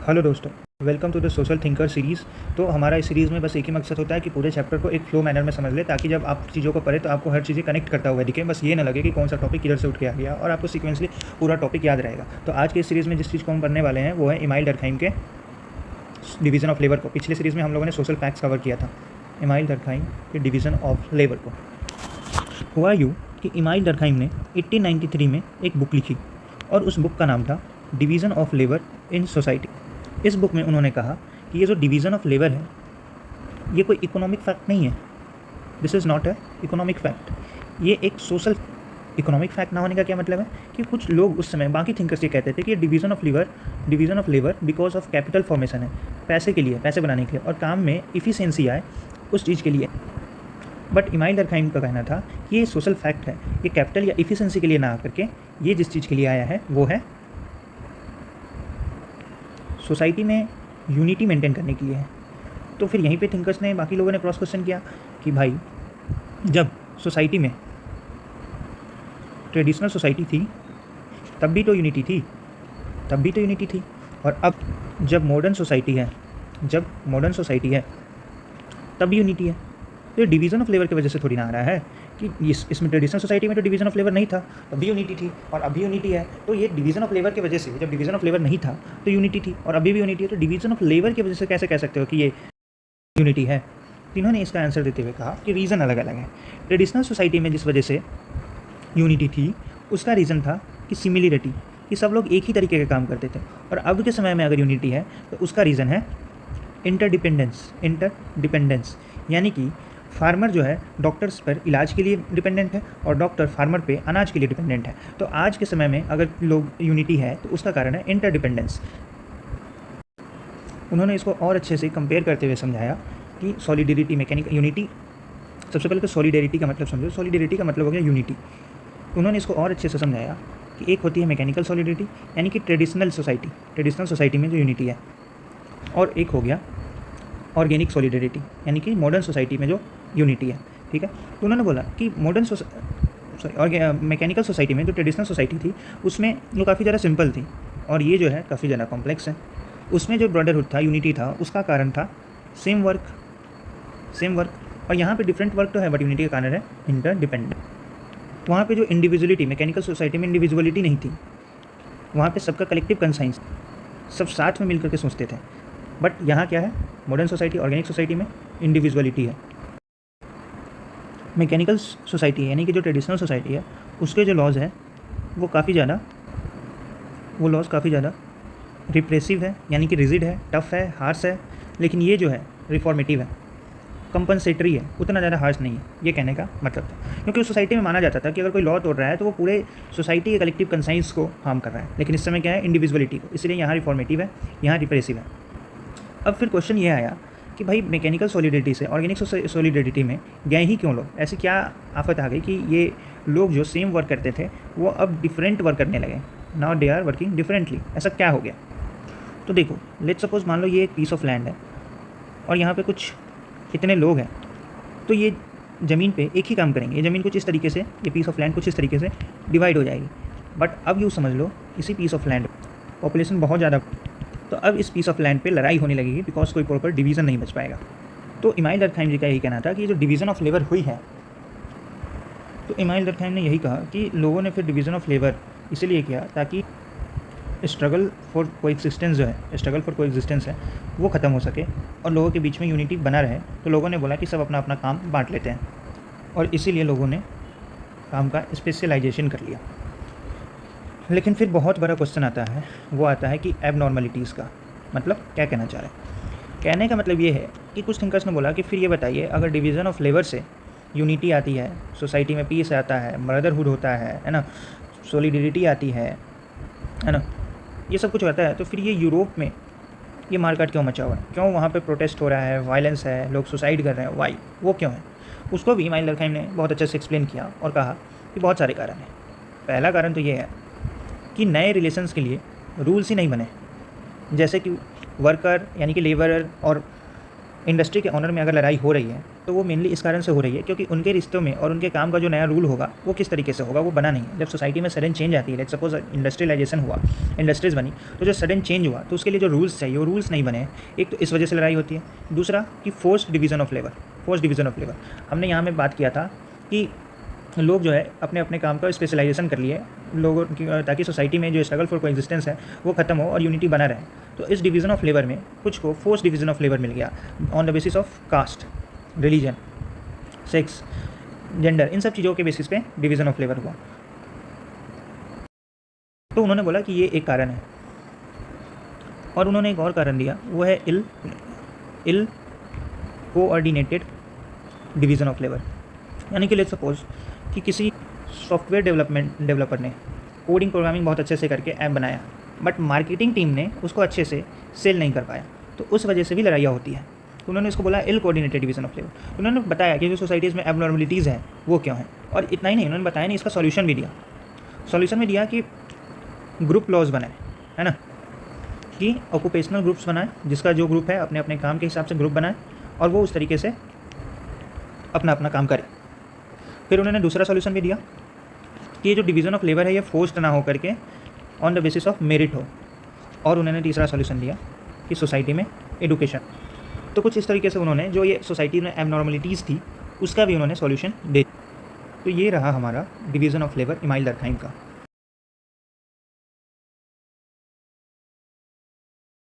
Hello दोस्तों, welcome to the social thinker series. तो हमारा इस सीरीज़ में बस एक ही मकसद होता है कि पूरे चैप्टर को एक फ्लो मैनर में समझ ले, ताकि जब आप चीज़ों को पढ़े तो आपको हर चीज़ें कनेक्ट करता हुआ दिखे। बस ये ना लगे कि कौन सा टॉपिक किधर से उठ के आ गया, और आपको सीक्वेंसली पूरा टॉपिक याद रहेगा। तो आज के इस सीरीज़ में जिस चीज़ को हम पढ़ने वाले हैं वो है इमाइल डर्कहाइम के डिवीज़न ऑफ लेबर को। पिछले सीरीज़ में हम लोगों ने सोशल फैक्ट्स कवर किया था, इमाइल डर्कहाइम के डिवीज़न ऑफ लेबर को। हुआ यूँ कि इमाइल डर्कहाइम ने 1893 में एक बुक लिखी और उस बुक का नाम था division of labour in society. इस बुक में उन्होंने कहा कि ये जो डिवीज़न ऑफ लेबर है ये कोई इकोनॉमिक फैक्ट नहीं है। This is not a economic fact, ये एक सोशल इकोनॉमिक फैक्ट ना होने का क्या मतलब है कि कुछ लोग उस समय बाकी थिंकर्स ये कहते थे कि ये division of labour because of capital formation है, पैसे के लिए, पैसे बनाने के लिए, और काम में इफ़िशिएंसी आए उस चीज़ के लिए। बट इमाइल डर्कहाइम का कहना था कि ये सोशल फैक्ट है, ये कैपिटल या इफ़िशिएंसी के लिए ना आकर के ये जिस चीज़ के लिए आया है वो है सोसाइटी में यूनिटी मेंटेन करने के लिए है। तो फिर यहीं पे थिंकर्स ने, बाकी लोगों ने क्रॉस क्वेश्चन किया कि भाई जब सोसाइटी में ट्रेडिशनल सोसाइटी थी तब भी तो यूनिटी थी, और अब जब मॉडर्न सोसाइटी है तब भी यूनिटी है। तो ये डिवीज़न ऑफ लेबर की वजह से थोड़ी ना आ रहा है कि इसमें ट्रेडिशनल सोसाइटी में तो डिवीज़न ऑफ लेबर नहीं था, तब भी यूनिटी थी और अभी यूनिटी है। तो ये डिवीज़न ऑफ लेबर की वजह से, जब डिवीज़न ऑफ लेबर नहीं था तो यूनिटी थी और अभी भी यूनिटी है, तो डिवीज़न ऑफ लेबर की वजह से कैसे कह सकते हो कि ये यूनिटी है? तो इन्होंने इसका आंसर देते हुए कहा कि रीज़न अलग अलग है। ट्रेडिशनल सोसाइटी में जिस वजह से यूनिटी थी उसका रीज़न था कि सिमिलरिटी, कि सब लोग एक ही तरीके का काम करते थे, और अब के समय में अगर यूनिटी है तो उसका रीज़न है इंटरडिपेंडेंस, यानी कि फार्मर जो है डॉक्टर्स पर इलाज के लिए डिपेंडेंट है और डॉक्टर फार्मर पे अनाज के लिए डिपेंडेंट है। तो आज के समय में अगर लोग यूनिटी है तो उसका कारण है इंटरडिपेंडेंस। उन्होंने इसको और अच्छे से कंपेयर करते हुए समझाया कि सॉलिडेरिटी, मैकेनिकल यूनिटी। सबसे पहले तो सॉलिडेरिटी का मतलब समझो, सॉलिडेरिटी का मतलब हो गया यूनिटी। उन्होंने इसको और अच्छे से समझाया कि एक होती है मैकेनिकल सॉलिडेरिटी, यानी कि ट्रेडिशनल सोसाइटी में जो यूनिटी है, और एक हो गया ऑर्गेनिक सॉलिडेरिटी, यानी कि मॉडर्न सोसाइटी में जो यूनिटी है। ठीक है, तो उन्होंने बोला कि मैकेनिकल सोसाइटी में जो ट्रेडिशनल सोसाइटी थी उसमें जो काफ़ी ज़्यादा सिंपल थी, और ये जो है काफ़ी ज़्यादा कॉम्प्लेक्स है। उसमें जो ब्रदरहुड था, यूनिटी था, उसका कारण था सेम वर्क, और यहाँ पे डिफरेंट वर्क तो है बट यूनिटी का कारण है इंटरडिपेंडेंट। वहाँ पे जो इंडिविजुअलिटी, मैकेनिकल सोसाइटी में इंडिविजुअलिटी नहीं थी, वहाँ पे सबका कलेक्टिव कंसाइंस, सब साथ में मिलकर के सोचते थे। बट यहाँ क्या है, मॉडर्न सोसाइटी, ऑर्गेनिक सोसाइटी में इंडिविजुअलिटी है। मैकेनिकल सोसाइटी यानी कि जो ट्रेडिशनल सोसाइटी है उसके जो लॉज है वो काफ़ी ज़्यादा रिप्रेसिव है, यानी कि रिजिड है, टफ है, हार्श है। लेकिन ये जो है रिफॉर्मेटिव है, कंपनसेटरी है, उतना ज़्यादा हार्श नहीं है, ये कहने का मतलब था। क्योंकि उस सोसाइटी में माना जाता था कि अगर कोई लॉ तोड़ रहा है तो वो पूरे सोसाइटी के कलेक्टिव कंसाइंस को हार्म कर रहा है, लेकिन इस समय क्या है, इंडिविजुअलिटी को, इसलिए यहाँ रिफॉर्मेटिव है, यहाँ रिप्रेसिव है। अब फिर क्वेश्चन ये आया कि भाई मैकेनिकल सॉलिडेरिटी से ऑर्गेनिक सॉलिडेरिटी में गए ही क्यों लोग? ऐसी क्या आफत आ गई कि ये लोग जो सेम वर्क करते थे वो अब डिफरेंट वर्क करने लगे? Now they are working differently. ऐसा क्या हो गया? तो देखो, लेट्स सपोज मान लो ये एक पीस ऑफ लैंड है और यहाँ पे कुछ इतने लोग हैं, तो ये ज़मीन पे एक ही काम करेंगे। ये ज़मीन कुछ इस तरीके से, ये पीस ऑफ लैंड कुछ इस तरीके से डिवाइड हो जाएगी। बट अब यूँ समझ लो, इसी पीस ऑफ लैंड पॉपुलेशन बहुत ज़्यादा, तो अब इस पीस ऑफ लैंड पे लड़ाई होने लगेगी बिकॉज कोई प्रॉपर डिवीज़न नहीं बच पाएगा। तो इमाइल डर्कहाइम जी का यही कहना था कि जो डिवीज़न ऑफ लेबर हुई है, तो इमाइल डर्कहाइम ने यही कहा कि लोगों ने फिर डिवीज़न ऑफ लेबर इसीलिए किया ताकि स्ट्रगल फॉर कोएग्जिस्टेंस है वो ख़त्म हो सके और लोगों के बीच में यूनिटी बना रहे। तो लोगों ने बोला कि सब अपना अपना काम बांट लेते हैं, और इसीलिए लोगों ने काम का स्पेशलाइजेशन कर लिया। लेकिन फिर बहुत बड़ा क्वेश्चन आता है, वो आता है कि एबनॉर्मलिटीज़ का मतलब क्या कहना चाह रहे हैं। कहने का मतलब ये है कि कुछ थिंकर्स ने बोला कि फिर ये बताइए, अगर डिवीज़न ऑफ लेबर से यूनिटी आती है, सोसाइटी में पीस आता है, ब्रदरहुड होता है ना, सॉलिडेरिटी आती है ना, ये सब कुछ होता है, तो फिर ये यूरोप में ये मारकाट क्यों मचा हुआ है? क्यों वहाँ पे प्रोटेस्ट हो रहा है, वायलेंस है, लोग सुसाइड कर रहे हैं? वाई, वो क्यों है? उसको भी इमाइल डर्कहाइम ने बहुत अच्छे से एक्सप्लेन किया और कहा कि बहुत सारे कारण हैं। पहला कारण तो ये है कि नए रिलेशंस के लिए रूल्स ही नहीं बने, जैसे कि वर्कर यानी कि लेबरर और इंडस्ट्री के ऑनर में अगर लड़ाई हो रही है तो वो मेनली इस कारण से हो रही है क्योंकि उनके रिश्तों में और उनके काम का जो नया रूल होगा वो किस तरीके से होगा वो बना नहीं है। जब सोसाइटी में सडन चेंज आती है, लेट्स सपोज इंडस्ट्रियलाइजेशन हुआ, इंडस्ट्रीज बनी, तो जो सडन चेंज हुआ तो उसके लिए जो रूल्स चाहिए वो रूल्स नहीं बने। एक तो इस वजह से लड़ाई होती है, दूसरा कि forced division of labour. Forced division of labour हमने यहाँ में बात किया था कि लोग जो है अपने अपने काम का स्पेशलाइजेशन कर लिए लोगों की, ताकि सोसाइटी में जो स्ट्रगल फॉर कोएग्जिस्टेंस है वो खत्म हो और यूनिटी बना रहे। तो इस डिवीज़न ऑफ लेबर में कुछ को फोर्स डिवीज़न ऑफ लेबर मिल गया on the basis of caste, religion, sex, gender, इन सब चीज़ों के बेसिस पे डिवीज़न ऑफ लेबर हुआ। तो उन्होंने बोला कि ये एक कारण है और उन्होंने एक और कारण दिया, वो है इल कोऑर्डिनेटेड डिवीज़न ऑफ लेबर। यानी कि लेट्स सपोज कि किसी सॉफ्टवेयर डेवलपर ने कोडिंग प्रोग्रामिंग बहुत अच्छे से करके ऐप बनाया, बट मार्केटिंग टीम ने उसको अच्छे से सेल नहीं कर पाया, तो उस वजह से भी लड़ाइयाँ होती है। तो उन्होंने इसको बोला इल कोऑर्डिनेटेड डिवीज़न ऑफ लेबर। उन्होंने बताया कि जो सोसाइटीज़ में एबनॉर्मलिटीज़ हैं वो क्यों हैं, और इतना ही नहीं, उन्होंने बताया नहीं, इसका सॉल्यूशन भी दिया। सॉल्यूशन में दिया कि ग्रुप लॉज बनाए, है ना, कि ऑक्यूपेशनल ग्रुप्स बनाए, जिसका जो ग्रुप है अपने अपने काम के हिसाब से ग्रुप बनाए और वो उस तरीके से अपना अपना काम करे। फिर उन्होंने दूसरा सॉल्यूशन भी दिया कि ये जो डिवीज़न ऑफ लेबर है ये फोर्स्ड ना हो करके on the basis of merit हो। और उन्होंने तीसरा सॉल्यूशन दिया कि सोसाइटी में एडुकेशन। तो कुछ इस तरीके से उन्होंने जो ये सोसाइटी में एबनॉर्मलिटीज़ थी उसका भी उन्होंने सॉल्यूशन दे। तो ये रहा हमारा डिवीज़न ऑफ लेबर इमाइल दरखाइम का।